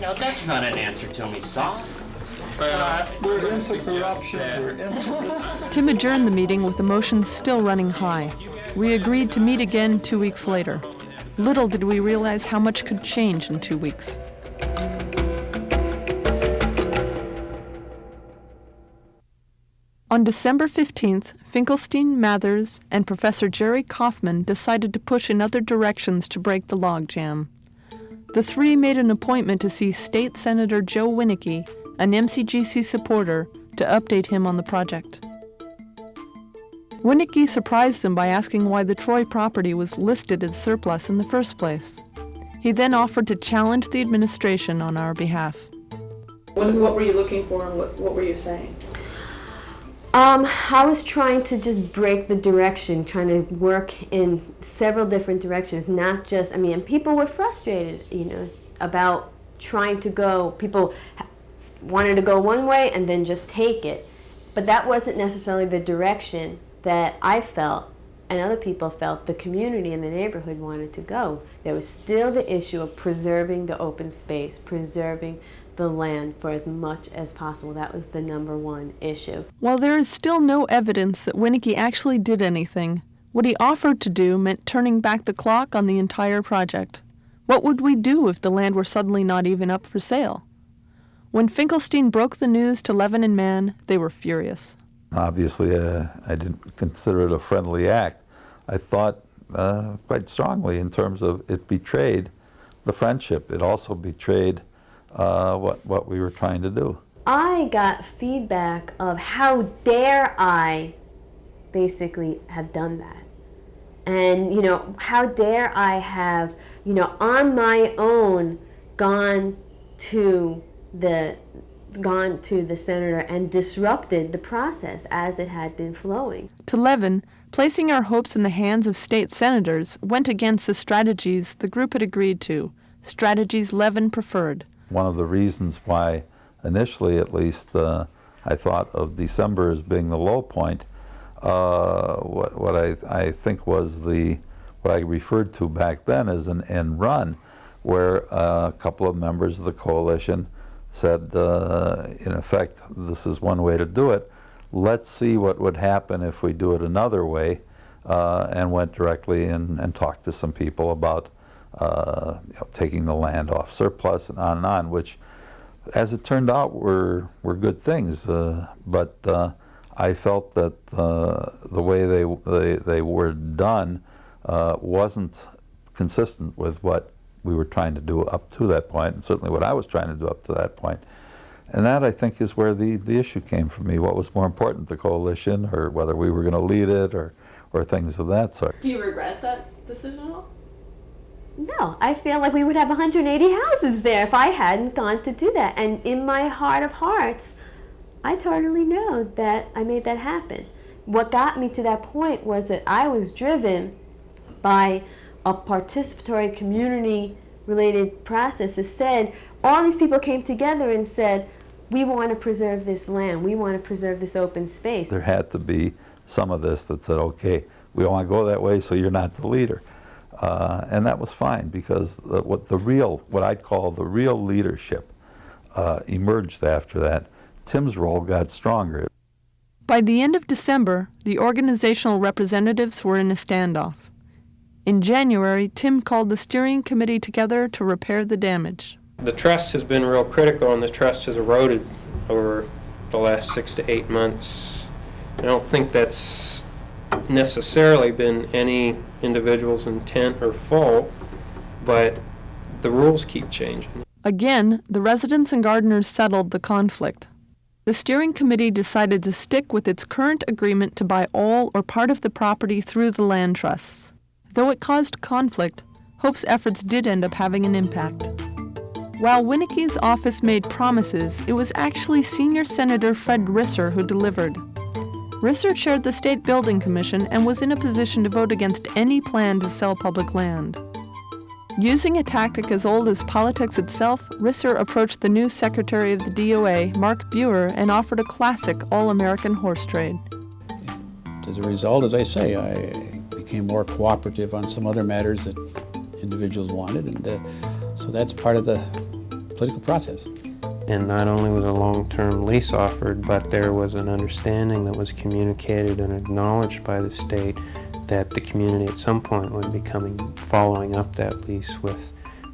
No, that's not an answer to me, Saul. We're into corruption. Tim adjourned the meeting with emotions still running high. We agreed to meet again 2 weeks later. Little did we realize how much could change in 2 weeks. On December 15th, Finkelstein, Mathers, and Professor Jerry Kaufman decided to push in other directions to break the logjam. The three made an appointment to see State Senator Joe Winnicke, an MCGC supporter, to update him on the project. Winnicke surprised them by asking why the Troy property was listed as surplus in the first place. He then offered to challenge the administration on our behalf. What were you looking for, and what were you saying? I was trying to just break the direction, trying to work in several different directions, not just, and people were frustrated, about trying to go, people wanted to go one way and then just take it. But that wasn't necessarily the direction that I felt and other people felt the community and the neighborhood wanted to go. There was still the issue of preserving the open space, preserving the land for as much as possible. That was the number one issue. While there is still no evidence that Winnicke actually did anything, what he offered to do meant turning back the clock on the entire project. What would we do if the land were suddenly not even up for sale? When Finkelstein broke the news to Levin and Mann, they were furious. Obviously, I didn't consider it a friendly act. I thought quite strongly in terms of it betrayed the friendship. It also betrayed what we were trying to do. I got feedback of how dare I basically have done that. And, how dare I have, on my own gone to the senator and disrupted the process as it had been flowing. To Levin, placing our hopes in the hands of state senators went against the strategies the group had agreed to, strategies Levin preferred. One of the reasons why, initially at least, I thought of December as being the low point, what I think was what I referred to back then as an end run, where a couple of members of the coalition said, in effect, this is one way to do it. Let's see what would happen if we do it another way, and went directly and talked to some people about taking the land off surplus and on, which, as it turned out, were good things. But I felt that the way they were done wasn't consistent with what we were trying to do up to that point, and certainly what I was trying to do up to that point. And that, I think, is where the issue came for me. What was more important, the coalition, or whether we were going to lead it, or things of that sort. Do you regret that decision at all? No, I feel like we would have 180 houses there if I hadn't gone to do that. And in my heart of hearts, I totally know that I made that happen. What got me to that point was that I was driven by a participatory community-related process that said, all these people came together and said, we want to preserve this land, we want to preserve this open space. There had to be some of this that said, okay, we don't want to go that way, so you're not the leader. And that was fine, because what I'd call the real leadership emerged after that. Tim's role got stronger. By the end of December, the organizational representatives were in a standoff. In January, Tim called the steering committee together to repair the damage. The trust has been real critical, and the trust has eroded over the last 6 to 8 months. I don't think that's necessarily been any individual's intent or fault, but the rules keep changing. Again, the residents and gardeners settled the conflict. The steering committee decided to stick with its current agreement to buy all or part of the property through the land trusts. Though it caused conflict, Hope's efforts did end up having an impact. While Winnicke's office made promises, it was actually Senior Senator Fred Risser who delivered. Risser chaired the State Building Commission and was in a position to vote against any plan to sell public land. Using a tactic as old as politics itself, Risser approached the new Secretary of the DOA, Mark Buer, and offered a classic all-American horse trade. As a result, as I say, I became more cooperative on some other matters that individuals wanted, and so that's part of the political process. And not only was a long-term lease offered, but there was an understanding that was communicated and acknowledged by the state that the community at some point would be following up that lease with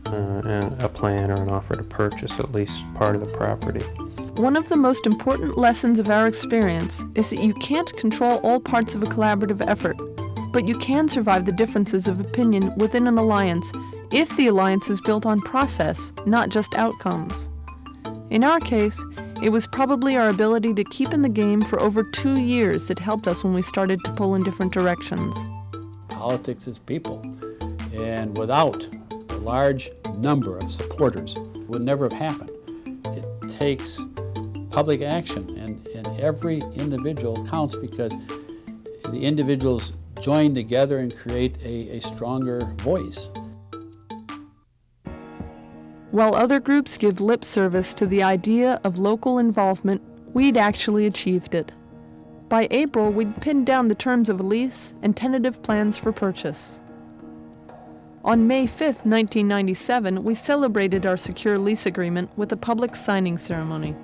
a plan or an offer to purchase at least part of the property. One of the most important lessons of our experience is that you can't control all parts of a collaborative effort, but you can survive the differences of opinion within an alliance if the alliance is built on process, not just outcomes. In our case, it was probably our ability to keep in the game for over 2 years that helped us when we started to pull in different directions. Politics is people, and without a large number of supporters, it would never have happened. It takes public action, and every individual counts because the individuals join together and create a stronger voice. While other groups give lip service to the idea of local involvement, we'd actually achieved it. By April, we'd pinned down the terms of a lease and tentative plans for purchase. On May 5, 1997, we celebrated our secure lease agreement with a public signing ceremony.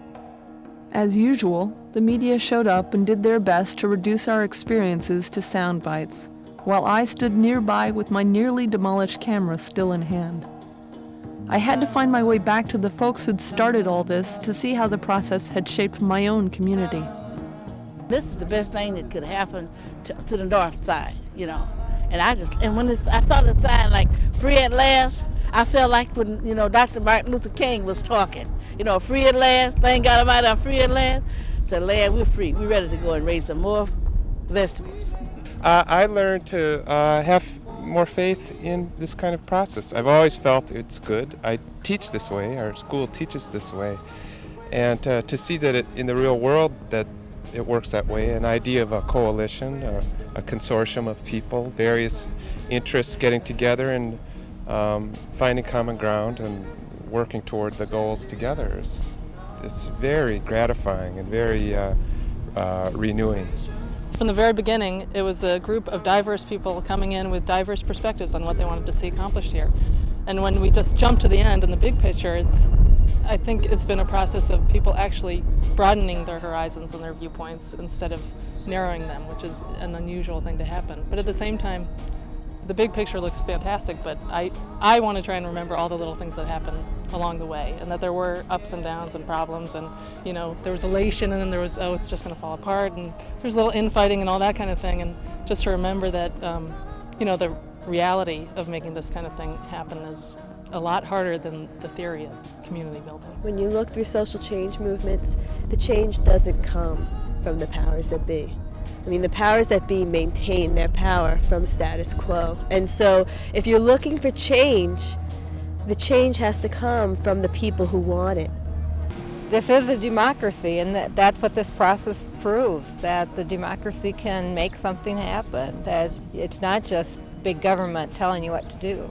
As usual, the media showed up and did their best to reduce our experiences to sound bites, while I stood nearby with my nearly demolished camera still in hand. I had to find my way back to the folks who'd started all this to see how the process had shaped my own community. This is the best thing that could happen to the north side, you know. And when I saw the sign like "Free at Last," I felt like when, you know, Dr. Martin Luther King was talking. You know, free at last, thank God Almighty, I'm free at last. So land, we're free. We're ready to go and raise some more vegetables. I learned to have more faith in this kind of process. I've always felt it's good. I teach this way, our school teaches this way, and to see that in the real world that it works that way, an idea of a coalition, a consortium of people, various interests getting together and finding common ground and working toward the goals together. It's very gratifying and very renewing. From the very beginning, it was a group of diverse people coming in with diverse perspectives on what they wanted to see accomplished here. And when we just jumped to the end in the big picture, I think it's been a process of people actually broadening their horizons and their viewpoints instead of narrowing them, which is an unusual thing to happen. But at the same time, the big picture looks fantastic, but I want to try and remember all the little things that happened along the way, and that there were ups and downs and problems, and, you know, there was elation, and then there was, oh, it's just going to fall apart, and there's a little infighting and all that kind of thing, and just to remember that, you know, the reality of making this kind of thing happen is a lot harder than the theory of community building. When you look through social change movements, the change doesn't come from the powers that be. I mean, the powers that be maintain their power from status quo. And so if you're looking for change, the change has to come from the people who want it. This is a democracy, and that's what this process proves, that the democracy can make something happen, that it's not just big government telling you what to do.